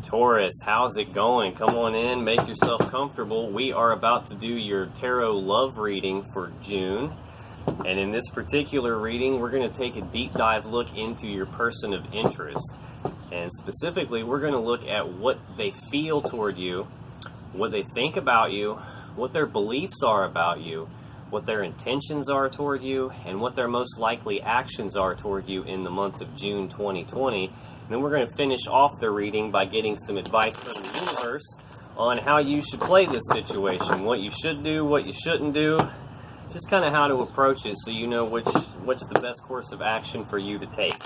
Taurus, how's it going? Come on in, make yourself comfortable. We are about to do your tarot love reading for June. And in this particular reading, we're going to take a deep dive look into your person of interest. And specifically, we're going to look at what they feel toward you, what they think about you, what their beliefs are about you, what their intentions are toward you, and what their most likely actions are toward you in the month of June 2020. And then we're going to finish off the reading by getting some advice from the universe on how you should play this situation, what you should do, what you shouldn't do, just kind of how to approach it so you know what's the best course of action for you to take.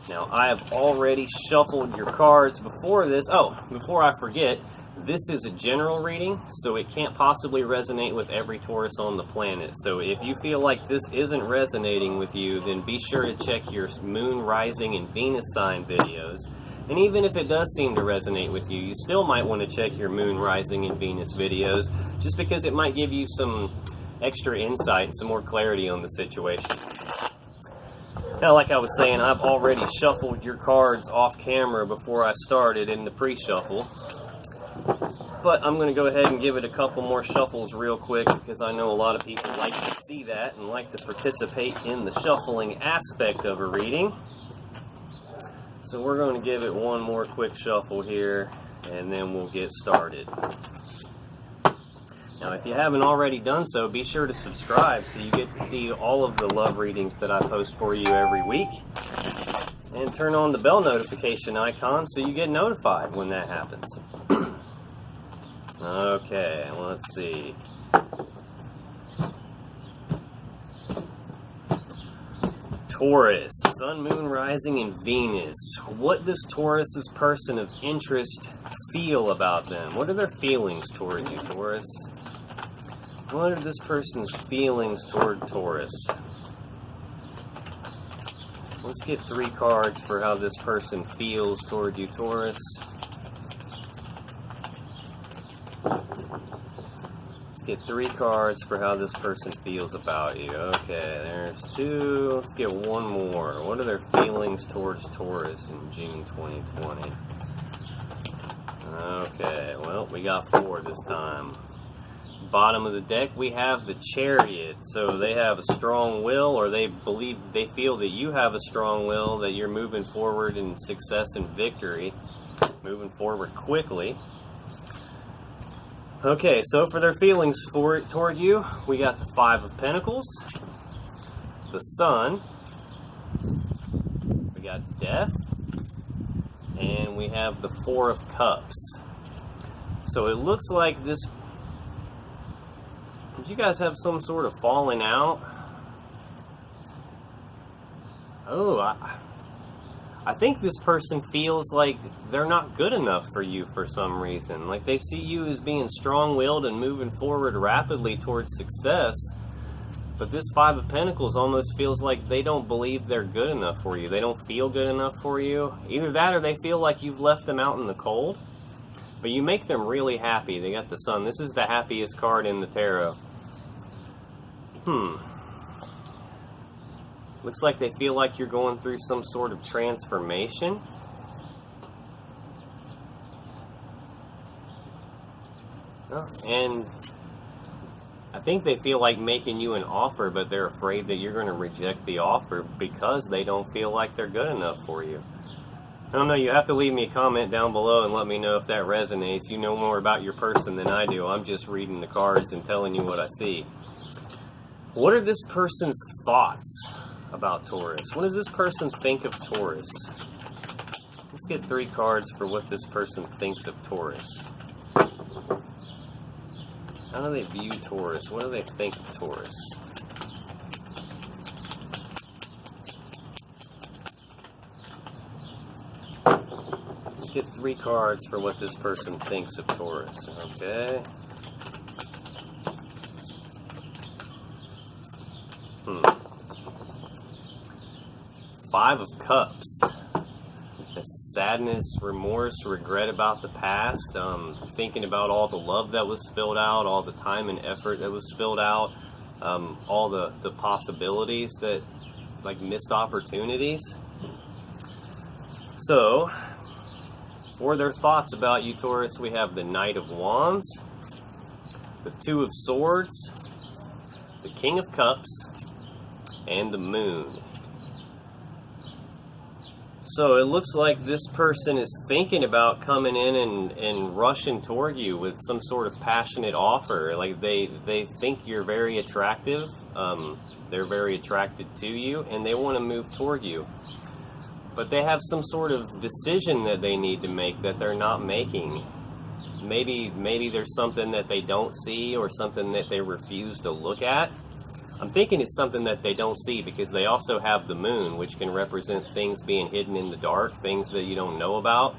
Now, I have already shuffled your cards before this. Oh, before I forget, this is a general reading, so it can't possibly resonate with every Taurus on the planet. So if you feel like this isn't resonating with you, then be sure to check your Moon, Rising, and Venus sign videos. And even if it does seem to resonate with you, you still might want to check your Moon, Rising, and Venus videos, just because it might give you some extra insight and some more clarity on the situation. Now, like I was saying, I've already shuffled your cards off camera before I started in the pre-shuffle. But I'm going to go ahead and give it a couple more shuffles real quick, because I know a lot of people like to see that and like to participate in the shuffling aspect of a reading. So we're going to give it one more quick shuffle here, and then we'll get started. Now, if you haven't already done so, be sure to subscribe so you get to see all of the love readings that I post for you every week. And turn on the bell notification icon so you get notified when that happens. Okay, let's see. Taurus, Sun, Moon, Rising, and Venus. What does Taurus's person of interest feel about them? What are their feelings toward you, Taurus? What are this person's feelings toward Taurus? Let's get 3 cards for how this person feels toward you, Taurus. Let's get 3 cards for how this person feels about you. Okay, there's 2. Let's get one more. What are their feelings towards Taurus in June 2020? Okay, well, we got 4 this time. Bottom of the deck, we have the Chariot. So they have a strong will, or they feel that you have a strong will, that you're moving forward in success and victory, moving forward quickly. Okay, so for their feelings toward you, we got the 5 of Pentacles, the Sun, we got Death, and we have the 4 of Cups. So it looks like this... Did you guys have some sort of falling out? Oh, I think this person feels like they're not good enough for you for some reason. Like they see you as being strong-willed and moving forward rapidly towards success. But this 5 of Pentacles almost feels like they don't believe they're good enough for you. They don't feel good enough for you. Either that or they feel like you've left them out in the cold. But you make them really happy. They got the Sun. This is the happiest card in the tarot. Looks like they feel like you're going through some sort of transformation. And I think they feel like making you an offer, but they're afraid that you're going to reject the offer because they don't feel like they're good enough for you. I don't know, you have to leave me a comment down below and let me know if that resonates. You know more about your person than I do. I'm just reading the cards and telling you what I see. What are this person's thoughts about Taurus? What does this person think of Taurus? Let's get 3 cards for what this person thinks of Taurus. How do they view Taurus? What do they think of Taurus? Let's get 3 cards for what this person thinks of Taurus. Okay. 5 of Cups. That's sadness, remorse, regret about the past, thinking about all the love that was spilled out, all the time and effort that was spilled out, all the possibilities that, like missed opportunities. So, For their thoughts about you, Taurus, we have the Knight of Wands, the Two of Swords, the King of Cups, and the Moon. So it looks like this person is thinking about coming in and rushing toward you with some sort of passionate offer. Like they think you're very attractive. They're very attracted to you, and they want to move toward you. But they have some sort of decision that they need to make that they're not making. Maybe there's something that they don't see or something that they refuse to look at. I'm thinking it's something that they don't see because they also have the Moon, which can represent things being hidden in the dark, things that you don't know about.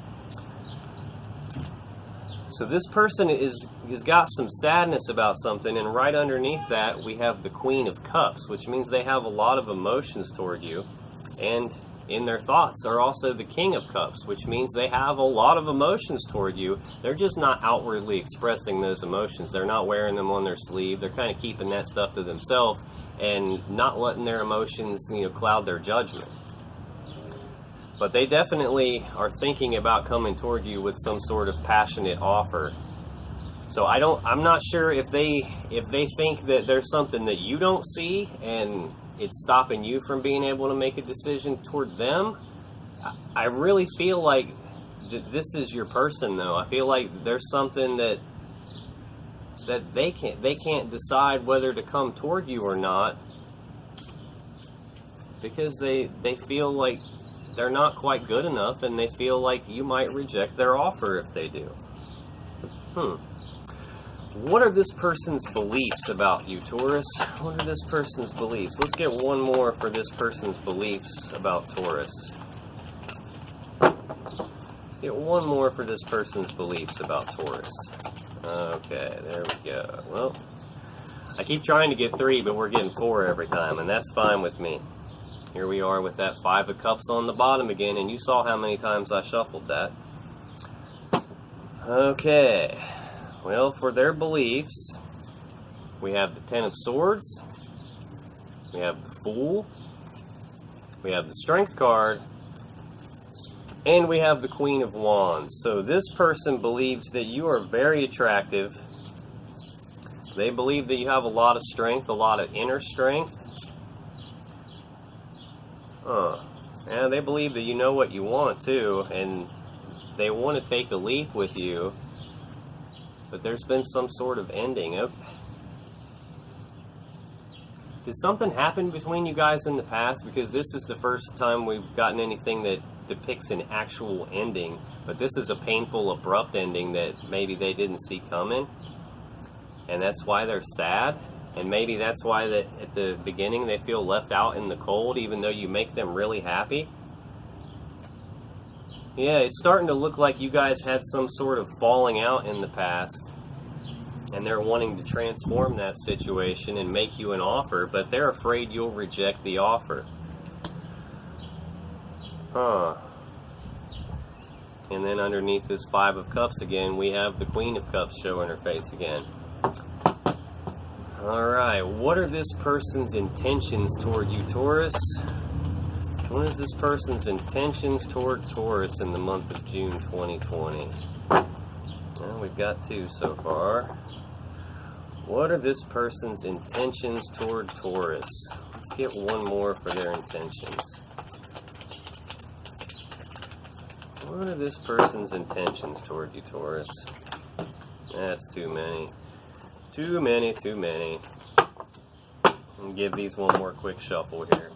So this person has got some sadness about something, and right underneath that we have the Queen of Cups, which means they have a lot of emotions toward you, and in their thoughts are also the King of Cups, which means they have a lot of emotions toward you. They're just not outwardly expressing those emotions. They're not wearing them on their sleeve. They're kind of keeping that stuff to themselves and not letting their emotions, cloud their judgment. But they definitely are thinking about coming toward you with some sort of passionate offer. So I'm not sure if they think that there's something that you don't see and it's stopping you from being able to make a decision toward them. I really feel like this is your person, though. I feel like there's something that they can't decide whether to come toward you or not, because they feel like they're not quite good enough, and they feel like you might reject their offer if they do. What are this person's beliefs about you, Taurus? What are this person's beliefs? Let's get one more for this person's beliefs about Taurus. Let's get one more for this person's beliefs about Taurus. Okay, there we go. Well, I keep trying to get 3, but we're getting 4 every time, and that's fine with me. Here we are with that 5 of Cups on the bottom again, and you saw how many times I shuffled that. Okay. Well, for their beliefs, we have the 10 of Swords, we have the Fool, we have the Strength card, and we have the Queen of Wands. So this person believes that you are very attractive. They believe that you have a lot of strength, a lot of inner strength. And they believe that you know what you want too, and they want to take a leap with you. But there's been some sort of ending. Did something happen between you guys in the past? Because this is the first time we've gotten anything that depicts an actual ending. But this is a painful, abrupt ending that maybe they didn't see coming. And that's why they're sad. And maybe that's why that at the beginning they feel left out in the cold, even though you make them really happy. Yeah, it's starting to look like you guys had some sort of falling out in the past, and they're wanting to transform that situation and make you an offer, but they're afraid you'll reject the offer. And then underneath this 5 of Cups again, we have the Queen of Cups showing her face again. Alright, what are this person's intentions toward you, Taurus? What is this person's intentions toward Taurus in the month of June 2020? Well, we've got 2 so far. What are this person's intentions toward Taurus? Let's get one more for their intentions. What are this person's intentions toward you, Taurus? That's too many. Too many. I'll give these one more quick shuffle here.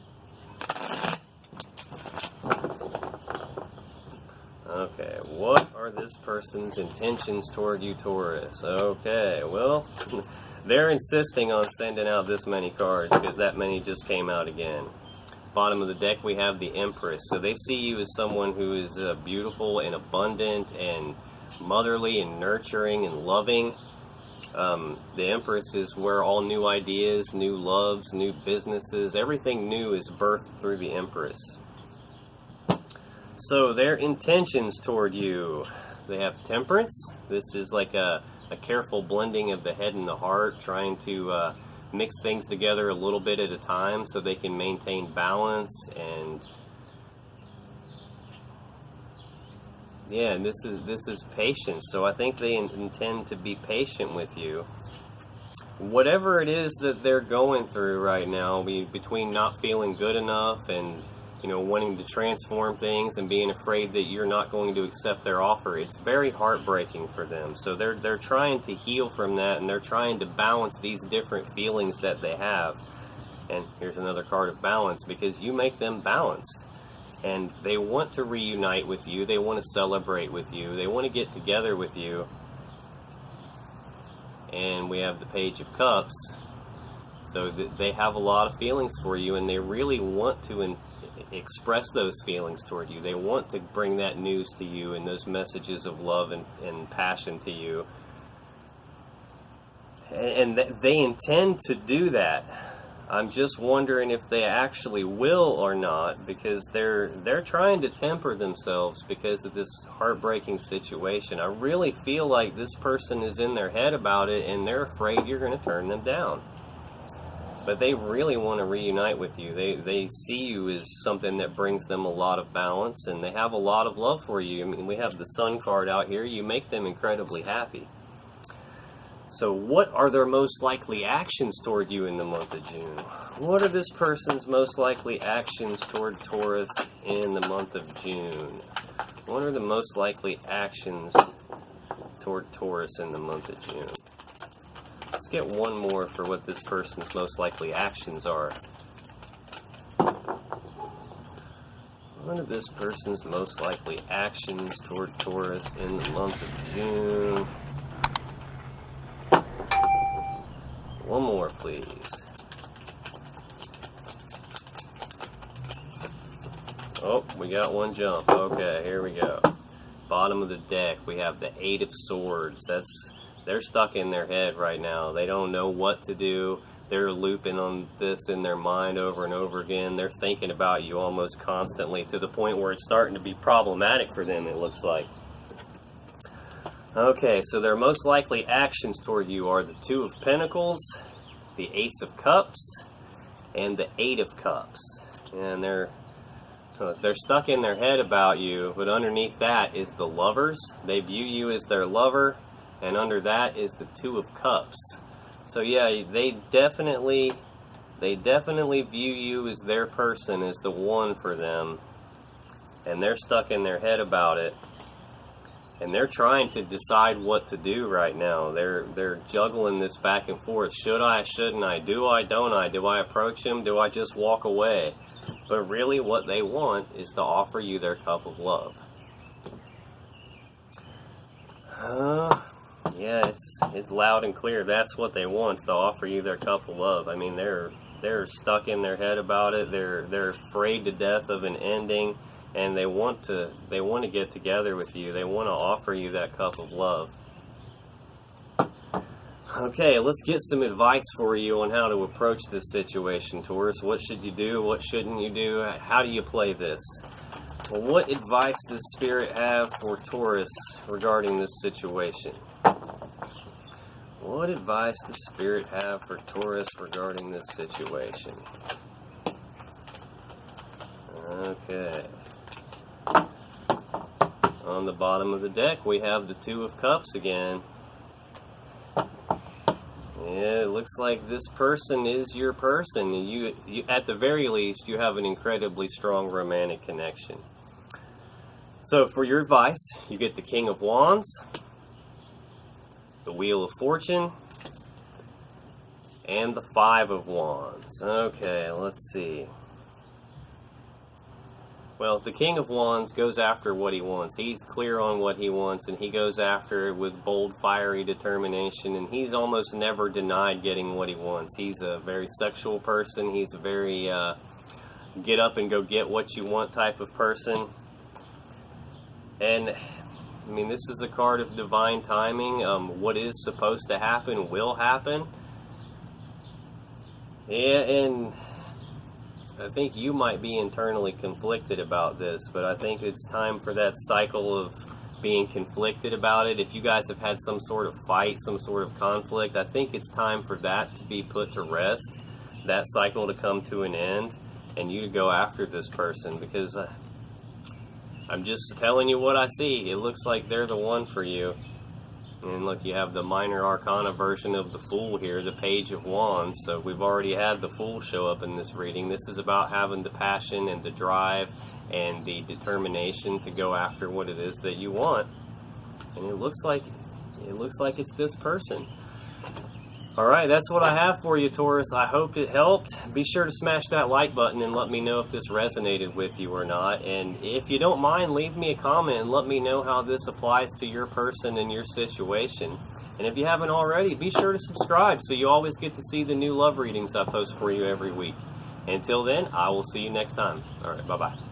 Okay, what are this person's intentions toward you, Taurus? Okay, well, they're insisting on sending out this many cards because that many just came out again. Bottom of the deck, we have the Empress. So they see you as someone who is beautiful and abundant and motherly and nurturing and loving. The Empress is where all new ideas, new loves, new businesses, everything new is birthed through the Empress. So their intentions toward you, they have Temperance. This is like a careful blending of the head and the heart, trying to mix things together a little bit at a time so they can maintain balance and Yeah, and this is patience. So I think they intend to be patient with you. Whatever it is that they're going through right now, between not feeling good enough and, you know, wanting to transform things and being afraid that you're not going to accept their offer, it's very heartbreaking for them. So they're trying to heal from that, and they're trying to balance these different feelings that they have. And here's another card of balance, because you make them balanced. And they want to reunite with you. They want to celebrate with you. They want to get together with you. And we have the Page of Cups. So they have a lot of feelings for you, and they really want to express those feelings toward you. They want to bring that news to you and those messages of love and passion to you. And they intend to do that. I'm just wondering if they actually will or not, because they're trying to temper themselves because of this heartbreaking situation. I really feel like this person is in their head about it, and they're afraid you're going to turn them down. But they really want to reunite with you. They see you as something that brings them a lot of balance, and they have a lot of love for you. I mean, we have the Sun card out here. You make them incredibly happy. So what are their most likely actions toward you in the month of June? What are this person's most likely actions toward Taurus in the month of June? What are the most likely actions toward Taurus in the month of June? Let's get one more for what this person's most likely actions are. What are this person's most likely actions toward Taurus in the month of June? One more, please. Oh, we got one jump. Okay, here we go. Bottom of the deck, we have the Eight of Swords. They're stuck in their head right now. They don't know what to do. They're looping on this in their mind over and over again. They're thinking about you almost constantly, to the point where it's starting to be problematic for them, it looks like. Okay, so their most likely actions toward you are the Two of Pentacles, the Ace of Cups, and the Eight of Cups. And they're stuck in their head about you, but underneath that is the Lovers. They view you as their lover, and under that is the Two of Cups. So yeah, they definitely view you as their person, as the one for them, and they're stuck in their head about it. And they're trying to decide what to do right now. They're juggling this back and forth. Should I? Shouldn't I? Do I? Don't I? Do I approach him? Do I just walk away? But really what they want is to offer you their cup of love. Yeah, it's loud and clear. That's what they want, is to offer you their cup of love. I mean, they're stuck in their head about it. They're afraid to death of an ending. And they want to get together with you. They want to offer you that cup of love. Okay, let's get some advice for you on how to approach this situation, Taurus. What should you do? What shouldn't you do? How do you play this? Well, what advice does Spirit have for Taurus regarding this situation? What advice does Spirit have for Taurus regarding this situation? Okay. On the bottom of the deck, we have the Two of Cups again. Yeah, it looks like this person is your person. You, at the very least, you have an incredibly strong romantic connection. So for your advice, you get the King of Wands, the Wheel of Fortune, and the Five of Wands. Okay, let's see. Well, the King of Wands goes after what he wants. He's clear on what he wants, and he goes after it with bold, fiery determination, and he's almost never denied getting what he wants. He's a very sexual person. He's a very get up and go get what you want type of person. And, I mean, this is a card of divine timing. What is supposed to happen will happen. Yeah, and I think you might be internally conflicted about this, but I think it's time for that cycle of being conflicted about it. If you guys have had some sort of fight, some sort of conflict, I think it's time for that to be put to rest, that cycle to come to an end, and you to go after this person, because I'm just telling you what I see. It looks like they're the one for you. And look, you have the minor arcana version of the Fool here, the Page of Wands. So we've already had the Fool show up in this reading. This is about having the passion and the drive and the determination to go after what it is that you want. And it looks like it's this person. Alright, that's what I have for you, Taurus. I hope it helped. Be sure to smash that like button and let me know if this resonated with you or not. And if you don't mind, leave me a comment and let me know how this applies to your person and your situation. And if you haven't already, be sure to subscribe so you always get to see the new love readings I post for you every week. Until then, I will see you next time. Alright, bye-bye.